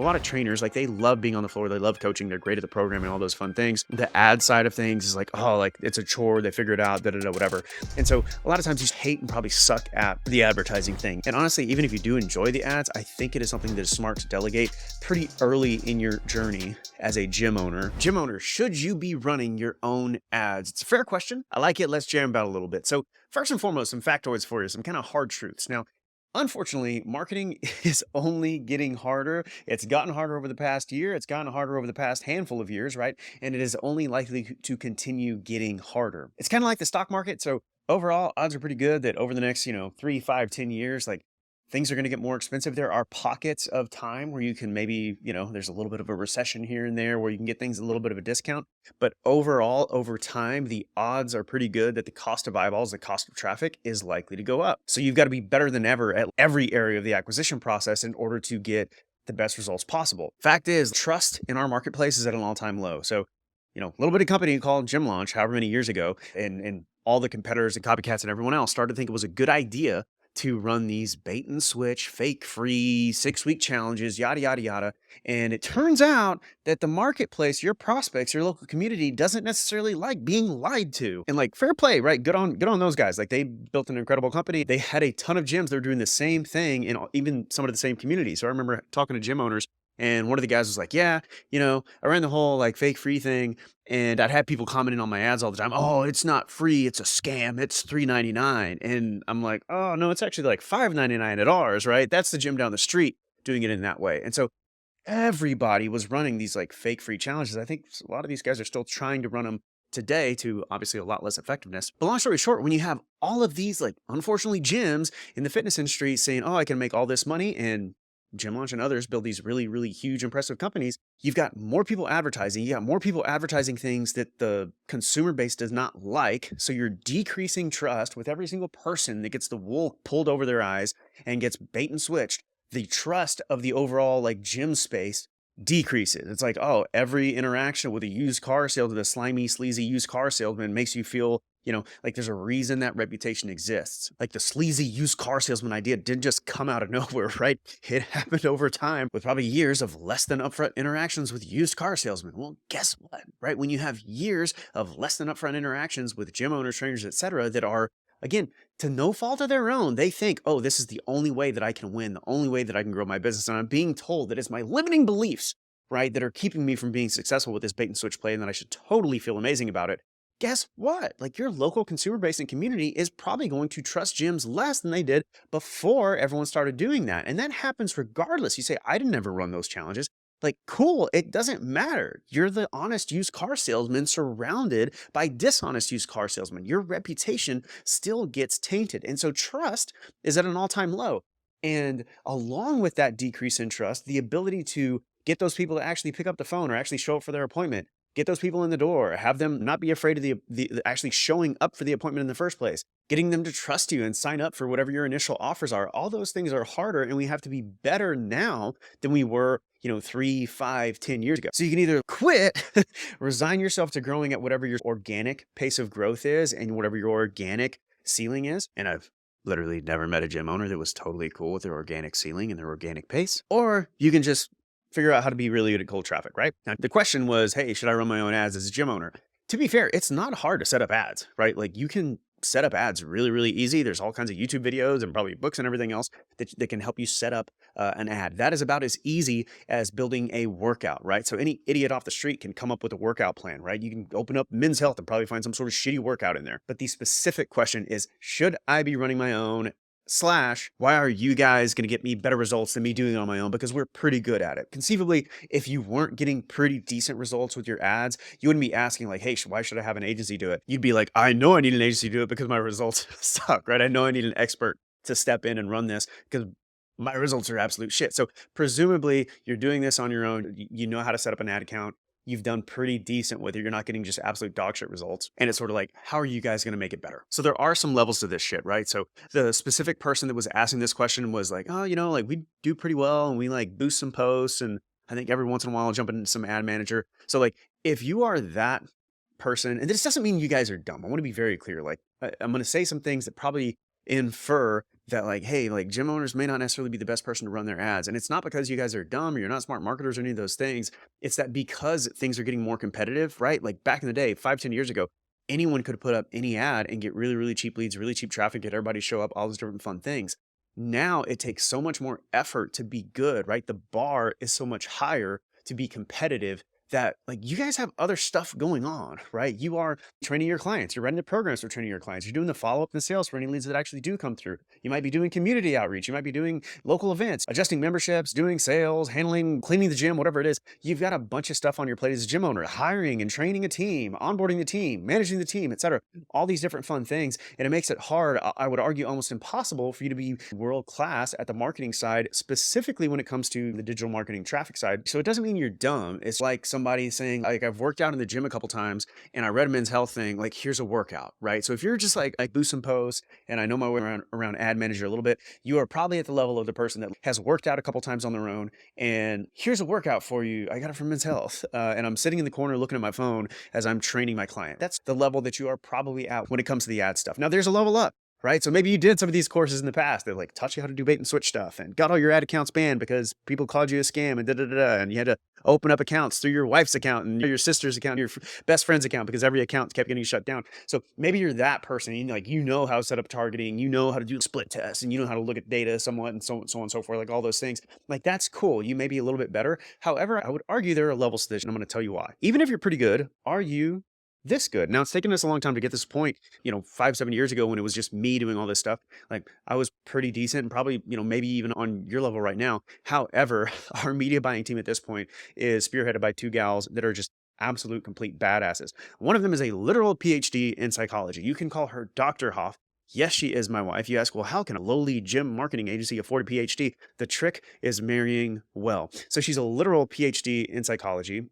A lot of trainers, like, they love being on the floor. They love coaching. They're great at the programming, all those fun things. The ad side of things is like, oh, like it's a chore. They figure it out, da da da, whatever. And so a lot of times you hate and probably suck at the advertising thing. And honestly, even if you do enjoy the ads, I think it is something that is smart to delegate pretty early in your journey as a gym owner. Gym owner, should you be running your own ads? It's a fair question. I like it. Let's jam about a little bit. So first and foremost, some factoids for you, some kind of hard truths. Now, unfortunately, marketing is only getting harder. It's gotten harder over the past year. It's gotten harder over the past handful of years, right? And it is only likely to continue getting harder. It's kind of like the stock market. So overall, odds are pretty good that over the next, 3, 5, 10 years, like things are going to get more expensive. There are pockets of time where you can maybe, there's a little bit of a recession here and there where you can get things a little bit of a discount. But overall, over time, the odds are pretty good that the cost of eyeballs, the cost of traffic is likely to go up. So you've got to be better than ever at every area of the acquisition process in order to get the best results possible. Fact is, trust in our marketplace is at an all-time low. So, a little bit of company called Gym Launch, however many years ago, and all the competitors and copycats and everyone else started to think it was a good idea to run these bait and switch, fake free 6-week challenges, yada, yada, yada. And it turns out that the marketplace, your prospects, your local community doesn't necessarily like being lied to. And like, fair play, right? Good on those guys. Like, they built an incredible company. They had a ton of gyms that were doing the same thing in even some of the same communities. So I remember talking to gym owners, and one of the guys was like, yeah, I ran the whole like fake free thing, and I'd have people commenting on my ads all the time. Oh, it's not free. It's a scam. It's $3.99. And I'm like, oh no, it's actually like $5.99 at ours, right? That's the gym down the street doing it in that way. And so everybody was running these like fake free challenges. I think a lot of these guys are still trying to run them today to obviously a lot less effectiveness. But long story short, when you have all of these, like, unfortunately, gyms in the fitness industry saying, oh, I can make all this money, and Gym Launch and others build these really, really huge, impressive companies, you've got more people advertising. You got more people advertising things that the consumer base does not like. So you're decreasing trust with every single person that gets the wool pulled over their eyes and gets bait and switched. The trust of the overall like gym space decreases. It's like, oh, every interaction with a used car salesman, with a slimy, sleazy used car salesman makes you feel, like there's a reason that reputation exists. Like the sleazy used car salesman idea didn't just come out of nowhere, right? It happened over time with probably years of less than upfront interactions with used car salesmen. Well, guess what, right? When you have years of less than upfront interactions with gym owners, trainers, etc., that are, again, to no fault of their own, they think, oh, this is the only way that I can win, the only way that I can grow my business. And I'm being told that it's my limiting beliefs, right, that are keeping me from being successful with this bait and switch play, and that I should totally feel amazing about it. Guess what? Like, your local consumer base and community is probably going to trust gyms less than they did before everyone started doing that. And that happens regardless. You say, I didn't ever run those challenges. Like, cool, it doesn't matter. You're the honest used car salesman surrounded by dishonest used car salesmen. Your reputation still gets tainted. And so trust is at an all-time low. And along with that decrease in trust, the ability to get those people to actually pick up the phone or actually show up for their appointment, get those people in the door, have them not be afraid of the actually showing up for the appointment in the first place, getting them to trust you and sign up for whatever your initial offers are. All those things are harder, and we have to be better now than we were, 3, 5, 10 years ago. So you can either quit, resign yourself to growing at whatever your organic pace of growth is and whatever your organic ceiling is. And I've literally never met a gym owner that was totally cool with their organic ceiling and their organic pace. Or you can just figure out how to be really good at cold traffic, right? Now, the question was, hey, should I run my own ads as a gym owner? To be fair, it's not hard to set up ads, right? Like, you can set up ads really, really easy. There's all kinds of YouTube videos and probably books and everything else that can help you set up an ad. That is about as easy as building a workout, right? So any idiot off the street can come up with a workout plan, right? You can open up Men's Health and probably find some sort of shitty workout in there. But the specific question is, should I be running my own? / why are you guys going to get me better results than me doing it on my own? Because we're pretty good at it. Conceivably, if you weren't getting pretty decent results with your ads, you wouldn't be asking like, hey, why should I have an agency do it? You'd be like, I know I need an agency to do it because my results suck, right? I know I need an expert to step in and run this because my results are absolute shit. So presumably you're doing this on your own. You know how to set up an ad account. You've done pretty decent with it. You're not getting just absolute dog shit results. And it's sort of like, how are you guys going to make it better? So there are some levels to this shit, right? So the specific person that was asking this question was like, oh, like we do pretty well and we like boost some posts. And I think every once in a while I'll jump into some ad manager. So like, if you are that person, and this doesn't mean you guys are dumb. I want to be very clear. Like, I'm going to say some things that probably infer that like, hey, like gym owners may not necessarily be the best person to run their ads. And it's not because you guys are dumb or you're not smart marketers or any of those things. It's that because things are getting more competitive, right? Like back in the day, 5, 10 years ago, anyone could put up any ad and get really, really cheap leads, really cheap traffic, get everybody to show up, all those different fun things. Now it takes so much more effort to be good, right? The bar is so much higher to be competitive that like you guys have other stuff going on, right? You are training your clients, you're running the programs for training your clients, you're doing the follow-up and sales for any leads that actually do come through. You might be doing community outreach, you might be doing local events, adjusting memberships, doing sales, handling, cleaning the gym, whatever it is. You've got a bunch of stuff on your plate as a gym owner, hiring and training a team, onboarding the team, managing the team, etc. All these different fun things. And it makes it hard, I would argue almost impossible for you to be world class at the marketing side, specifically when it comes to the digital marketing traffic side. So it doesn't mean you're dumb. It's like somebody saying, like, I've worked out in the gym a couple times and I read a Men's Health thing, like, here's a workout, right? So if you're just like boost and post, and I know my way around ad manager a little bit, you are probably at the level of the person that has worked out a couple times on their own. And here's a workout for you. I got it from Men's Health. And I'm sitting in the corner looking at my phone as I'm training my client. That's the level that you are probably at when it comes to the ad stuff. Now there's a level up. Right. So maybe you did some of these courses in the past that like taught you how to do bait and switch stuff and got all your ad accounts banned because people called you a scam and and you had to open up accounts through your wife's account and your sister's account, your best friend's account, because every account kept getting shut down. So maybe you're that person, and like, you know how to set up targeting, you know how to do split tests, and you know how to look at data somewhat, and so on and so forth, like all those things. Like that's cool. You may be a little bit better. However, I would argue there are levels to this, and I'm going to tell you why. Even if you're pretty good, are you this good? Now it's taken us a long time to get this point. 5, 7 years ago when it was just me doing all this stuff, like I was pretty decent and probably, maybe even on your level right now. However, our media buying team at this point is spearheaded by two gals that are just absolute complete badasses. One of them is a literal PhD in psychology. You can call her Dr. Hoff. Yes, she is my wife. You ask, well, how can a lowly gym marketing agency afford a PhD? The trick is marrying well. So she's a literal PhD in psychology,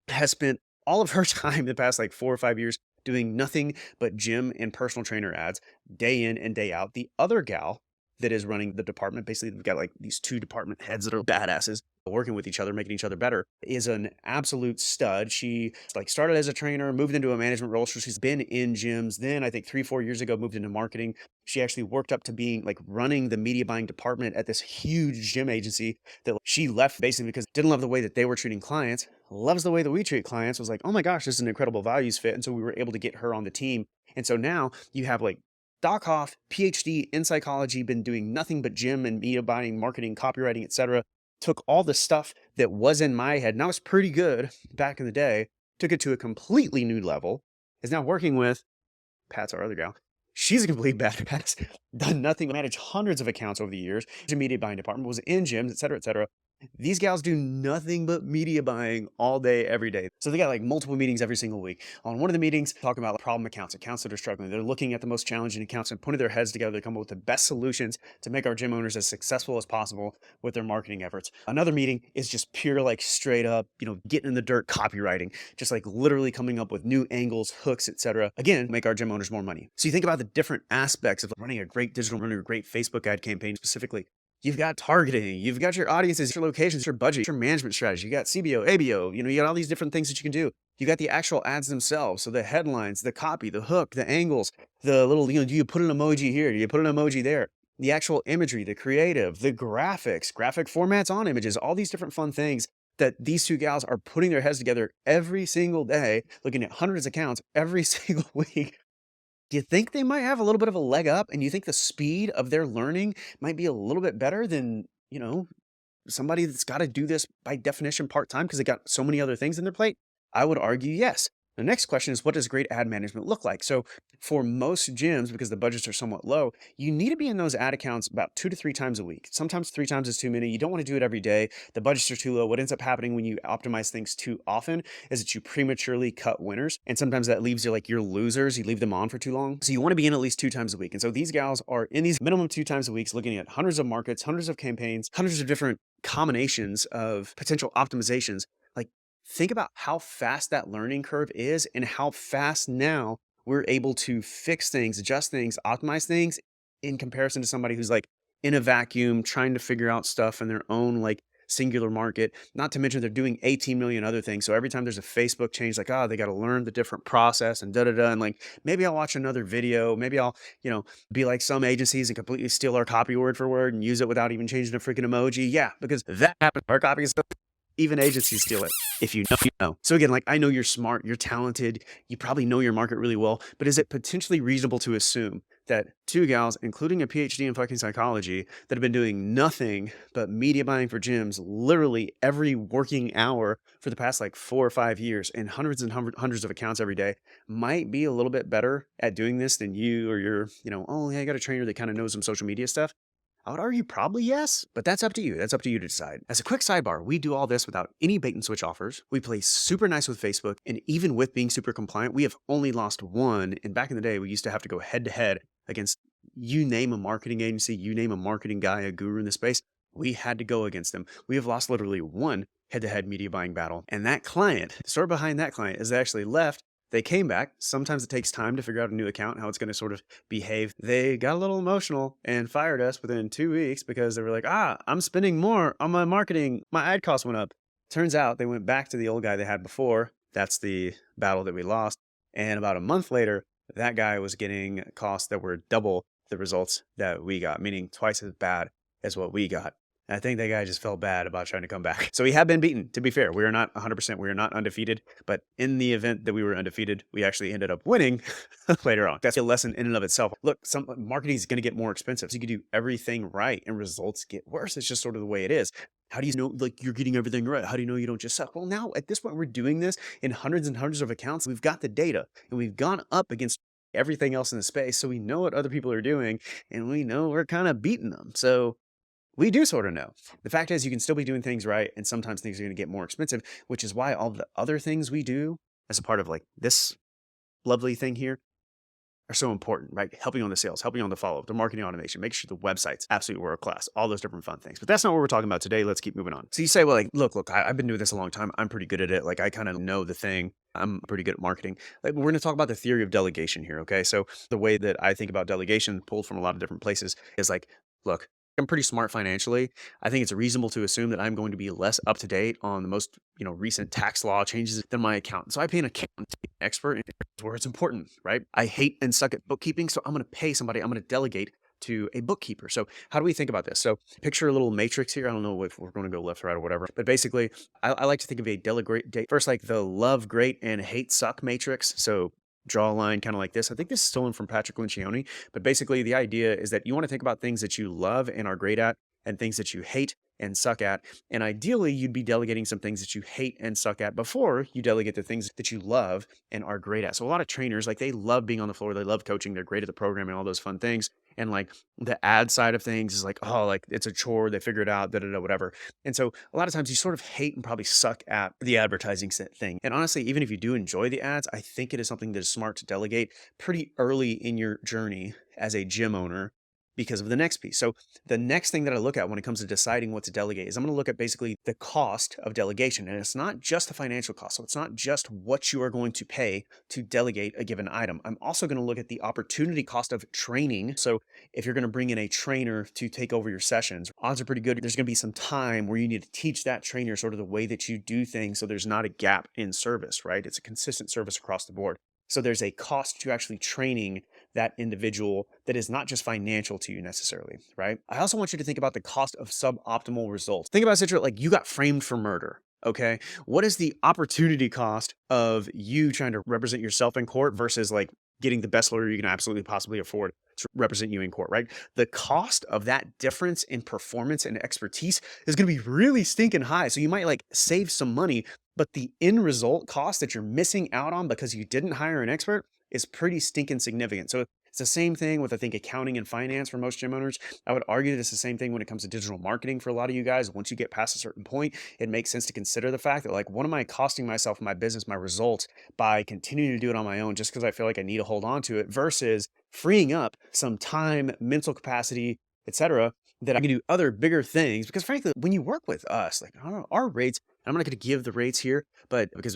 has spent all of her time the past like 4 or 5 years doing nothing but gym and personal trainer ads day in and day out. The other gal that is running the department, basically we've got like these two department heads that are badasses working with each other, making each other better, is an absolute stud. She like started as a trainer, moved into a management role. So she's been in gyms. Then I think 3, 4 years ago, moved into marketing. She actually worked up to being like running the media buying department at this huge gym agency that she left basically because didn't love the way that they were treating clients, loves the way that we treat clients, was like, oh my gosh, this is an incredible values fit. And so we were able to get her on the team. And so now you have like Doc Hoff, PhD in psychology, been doing nothing but gym and media buying, marketing, copywriting, etc. Took all the stuff that was in my head, and I was pretty good back in the day, took it to a completely new level, is now working with Pat's our other gal. She's a complete badass, done nothing, managed hundreds of accounts over the years, a media buying department, was in gyms, etc., etc. These gals do nothing but media buying all day, every day. So they got like multiple meetings every single week. On one of the meetings, talking about problem accounts, accounts that are struggling. They're looking at the most challenging accounts and putting their heads together to come up with the best solutions to make our gym owners as successful as possible with their marketing efforts. Another meeting is just pure, like straight up, getting in the dirt copywriting, just like literally coming up with new angles, hooks, etc. Again, make our gym owners more money. So you think about the different aspects of running a great digital, running a great Facebook ad campaign specifically. You've got targeting, you've got your audiences, your locations, your budget, your management strategy, you got CBO, ABO, you got all these different things that you can do. You got the actual ads themselves. So the headlines, the copy, the hook, the angles, the little, do you put an emoji here? Do you put an emoji there? The actual imagery, the creative, the graphics, graphic formats on images, all these different fun things that these two gals are putting their heads together every single day, looking at hundreds of accounts every single week. Do you think they might have a little bit of a leg up, and you think the speed of their learning might be a little bit better than, somebody that's got to do this by definition part-time because they got so many other things in their plate? I would argue yes. The next question is, what does great ad management look like? So for most gyms, because the budgets are somewhat low, you need to be in those ad accounts about 2 to 3 times a week. Sometimes 3 times is too many. You don't want to do it every day. The budgets are too low. What ends up happening when you optimize things too often is that you prematurely cut winners. And sometimes that leaves you like your losers. You leave them on for too long. So you want to be in at least 2 times a week. And so these gals are in these minimum 2 times a week, looking at hundreds of markets, hundreds of campaigns, hundreds of different combinations of potential optimizations. Like, think about how fast that learning curve is and how fast now we're able to fix things, adjust things, optimize things in comparison to somebody who's like in a vacuum trying to figure out stuff in their own like singular market, not to mention they're doing 18 million other things. So every time there's a Facebook change, like, oh, they got to learn the different process and da da da. And like, maybe I'll watch another video. Maybe I'll, be like some agencies and completely steal our copy word for word and use it without even changing a freaking emoji. Yeah, because that happens. Our copy is even agencies steal it. If you know, you know. So again, like I know you're smart, you're talented, you probably know your market really well, but is it potentially reasonable to assume that two gals, including a PhD in fucking psychology, that have been doing nothing but media buying for gyms literally every working hour for the past like 4 or 5 years and hundreds of accounts every day might be a little bit better at doing this than you or your, oh, yeah, I got a trainer that kind of knows some social media stuff? I would argue probably yes, but that's up to you. That's up to you to decide. As a quick sidebar, we do all this without any bait and switch offers. We play super nice with Facebook, and even with being super compliant, we have only lost one. And back in the day, we used to have to go head to head against you name a marketing agency, you name a marketing guy, a guru in the space. We had to go against them. We have lost literally one head-to-head media buying battle. And that client, the story behind that client is they actually left. They came back. Sometimes it takes time to figure out a new account, how it's going to sort of behave. They got a little emotional and fired us within 2 weeks because they were like, I'm spending more on my marketing. My ad cost went up. Turns out they went back to the old guy they had before. That's the battle that we lost. And about a month later, that guy was getting costs that were double the results that we got, meaning twice as bad as what we got. I think that guy just felt bad about trying to come back. So we have been beaten, to be fair. We are not 100%. We are not undefeated. But in the event that we were undefeated, we actually ended up winning later on. That's a lesson in and of itself. Look, some marketing is going to get more expensive. So you can do everything right and results get worse. It's just sort of the way it is. How do you know like you're getting everything right? How do you know you don't just suck? Well, now at this point, we're doing this in hundreds and hundreds of accounts. We've got the data and we've gone up against everything else in the space. So we know what other people are doing and we know we're kind of beating them. So we do sort of know. The fact is you can still be doing things right, and sometimes things are going to get more expensive, which is why all the other things we do as a part of like this lovely thing here are so important, right? Helping on the sales, helping on the follow-up, the marketing automation, make sure the website's absolutely world class, all those different fun things. But that's not what we're talking about today. Let's keep moving on. So you say, well, like, look, I've been doing this a long time. I'm pretty good at it. Like I kind of know the thing. I'm pretty good at marketing. Like we're going to talk about the theory of delegation here. Okay. So the way that I think about delegation pulled from a lot of different places is like, look, I'm pretty smart financially. I think it's reasonable to assume that I'm going to be less up to date on the most, recent tax law changes than my accountant. So I pay an accountant to be an expert in areas where it's important, right? I hate and suck at bookkeeping, so I'm going to pay somebody. I'm going to delegate to a bookkeeper. So how do we think about this? So picture a little matrix here. I don't know if we're going to go left, right, or whatever, but basically I like to think of a delegate first, like the love great and hate suck matrix. So draw a line kind of like this. I think this is stolen from Patrick Lencioni, but basically the idea is that you want to think about things that you love and are great at and things that you hate and suck at. And ideally, you'd be delegating some things that you hate and suck at before you delegate the things that you love and are great at. So a lot of trainers, like they love being on the floor. They love coaching. They're great at the program and all those fun things. And like the ad side of things is like, oh, like it's a chore. They figure it out, da da da, whatever. And so a lot of times you sort of hate and probably suck at the advertising thing. And honestly, even if you do enjoy the ads, I think it is something that is smart to delegate pretty early in your journey as a gym owner because of the next piece. So the next thing that I look at when it comes to deciding what to delegate is I'm going to look at basically the cost of delegation. And it's not just the financial cost. So it's not just what you are going to pay to delegate a given item. I'm also going to look at the opportunity cost of training. So if you're going to bring in a trainer to take over your sessions, odds are pretty good. There's going to be some time where you need to teach that trainer sort of the way that you do things. So there's not a gap in service, right? It's a consistent service across the board. So there's a cost to actually training that individual that is not just financial to you necessarily, right? I also want you to think about the cost of suboptimal results. Think about a situation like you got framed for murder. Okay. What is the opportunity cost of you trying to represent yourself in court versus like getting the best lawyer you can absolutely possibly afford to represent you in court, right? The cost of that difference in performance and expertise is going to be really stinking high. So you might like save some money, but the end result cost that you're missing out on because you didn't hire an expert is pretty stinking significant. So it's the same thing with, I think, accounting and finance for most gym owners. I would argue that it's the same thing when it comes to digital marketing for a lot of you guys. Once you get past a certain point, it makes sense to consider the fact that like, what am I costing myself, my business, my results by continuing to do it on my own just because I feel like I need to hold on to it versus freeing up some time, mental capacity, etc., that I can do other bigger things. Because frankly, when you work with us, like I don't know, our rates, I'm not going to give the rates here, but because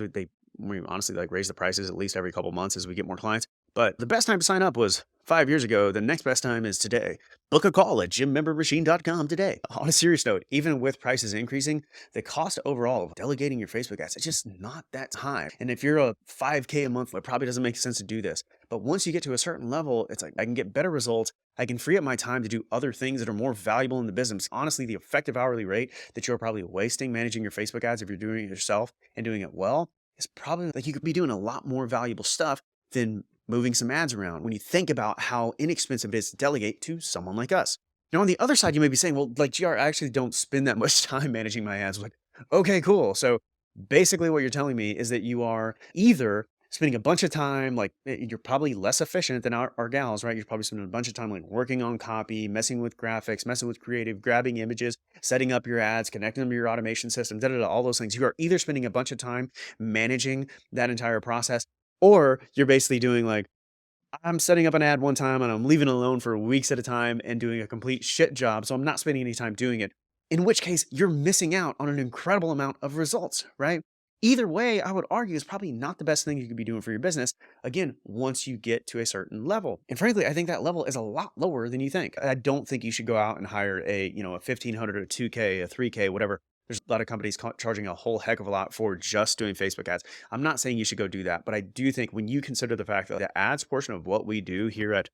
we honestly like raise the prices at least every couple months as we get more clients. But the best time to sign up was 5 years ago. The next best time is today. Book a call at gymmembermachine.com today. On a serious note, even with prices increasing, the cost overall of delegating your Facebook ads is just not that high. And if you're a 5K a month, it probably doesn't make sense to do this. But once you get to a certain level, it's like I can get better results. I can free up my time to do other things that are more valuable in the business. Honestly, the effective hourly rate that you're probably wasting managing your Facebook ads, if you're doing it yourself and doing it well, is probably like you could be doing a lot more valuable stuff than moving some ads around when you think about how inexpensive it is to delegate to someone like us. Now, on the other side, you may be saying, well, like, GR, I actually don't spend that much time managing my ads. Like, okay, cool. So basically what you're telling me is that you are either spending a bunch of time, like you're probably less efficient than our gals, right? You're probably spending a bunch of time like working on copy, messing with graphics, messing with creative, grabbing images, setting up your ads, connecting them to your automation system, all those things. You are either spending a bunch of time managing that entire process, or you're basically doing like, I'm setting up an ad one time and I'm leaving it alone for weeks at a time and doing a complete shit job. So I'm not spending any time doing it. In which case, you're missing out on an incredible amount of results, right? Either way, I would argue is probably not the best thing you could be doing for your business. Again, once you get to a certain level. And frankly, I think that level is a lot lower than you think. I don't think you should go out and hire a 1500 or a 2K, a 3K, whatever. There's a lot of companies charging a whole heck of a lot for just doing Facebook ads. I'm not saying you should go do that, but I do think when you consider the fact that the ads portion of what we do here at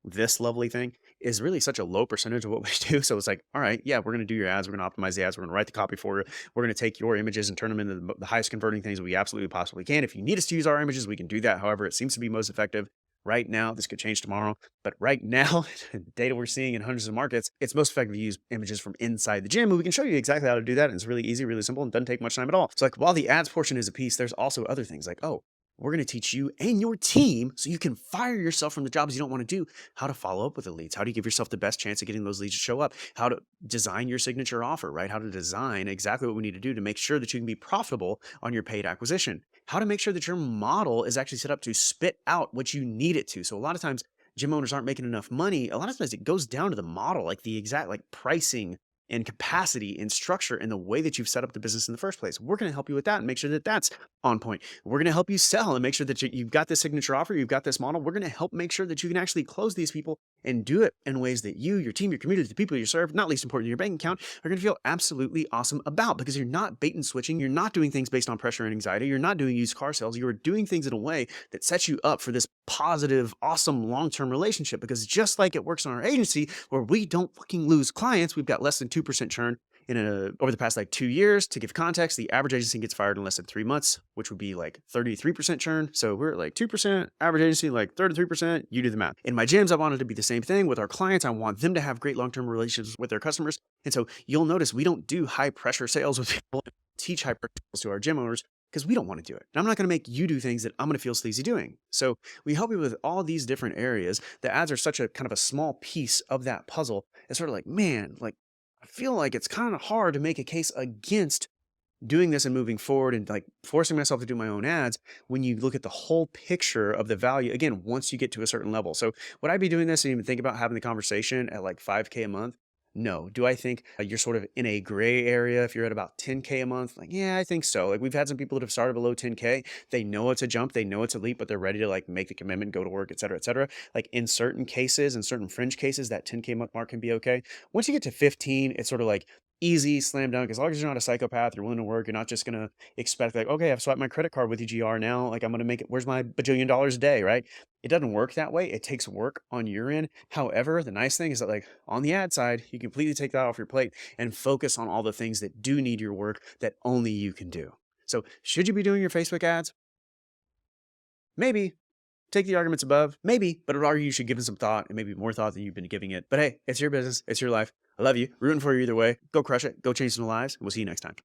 this lovely thing is really such a low percentage of what we do. So it's like, all right, yeah, we're going to do your ads. We're going to optimize the ads. We're going to write the copy for you. We're going to take your images and turn them into the highest converting things we absolutely possibly can. If you need us to use our images, we can do that. However, it seems to be most effective right now. This could change tomorrow, but right now, the data we're seeing in hundreds of markets, it's most effective to use images from inside the gym. And we can show you exactly how to do that. And it's really easy, really simple, and doesn't take much time at all. So like while the ads portion is a piece, there's also other things like, oh, we're going to teach you and your team so you can fire yourself from the jobs you don't want to do, how to follow up with the leads. How do you give yourself the best chance of getting those leads to show up? How to design your signature offer, right? How to design exactly what we need to do to make sure that you can be profitable on your paid acquisition. How to make sure that your model is actually set up to spit out what you need it to. So a lot of times gym owners aren't making enough money. A lot of times it goes down to the model, like the exact like pricing and capacity and structure and the way that you've set up the business in the first place. We're going to help you with that and make sure that that's on point. We're going to help you sell and make sure that you've got this signature offer, you've got this model. We're going to help make sure that you can actually close these people and do it in ways that you, your team, your community, the people you serve, not least important, your bank account, are going to feel absolutely awesome about, because you're not bait and switching. You're not doing things based on pressure and anxiety. You're not doing used car sales. You're doing things in a way that sets you up for this positive, awesome long-term relationship. Because just like it works on our agency where we don't fucking lose clients, we've got less than 2% churn over the past like 2 years. To give context, the average agency gets fired in less than 3 months, which would be like 33% churn. So we're at like 2%, average agency like 33%. You do the math. In my gyms, I wanted to be the same thing with our clients. I want them to have great long-term relationships with their customers. And so you'll notice we don't do high pressure sales with people, teach high pressure sales to our gym owners, because we don't want to do it. And I'm not going to make you do things that I'm going to feel sleazy doing. So we help you with all these different areas. The ads are such a kind of a small piece of that puzzle. It's sort of like, man, like I feel like it's kind of hard to make a case against doing this and moving forward and like forcing myself to do my own ads when you look at the whole picture of the value, again, once you get to a certain level. So would I be doing this and even think about having the conversation at like 5K a month? No. Do I think you're sort of in a gray area if you're at about 10K a month? Like, yeah, I think so. Like we've had some people that have started below 10K. They know it's a jump. They know it's a leap, but they're ready to like make the commitment, go to work, et cetera, et cetera. Like in certain cases and certain fringe cases, that 10K month mark can be okay. Once you get to 15, it's sort of like easy, slam dunk. As long as you're not a psychopath, you're willing to work. You're not just going to expect like, okay, I've swiped my credit card with you, GR. Now, like I'm going to make it. Where's my bajillion dollars a day, right? It doesn't work that way. It takes work on your end. However, the nice thing is that like on the ad side, you completely take that off your plate and focus on all the things that do need your work that only you can do. So should you be doing your Facebook ads? Maybe. Take the arguments above, maybe, but I'd argue you should give it some thought, and maybe more thought than you've been giving it. But hey, it's your business. It's your life. I love you. Rooting for you either way. Go crush it. Go change some lives. And we'll see you next time.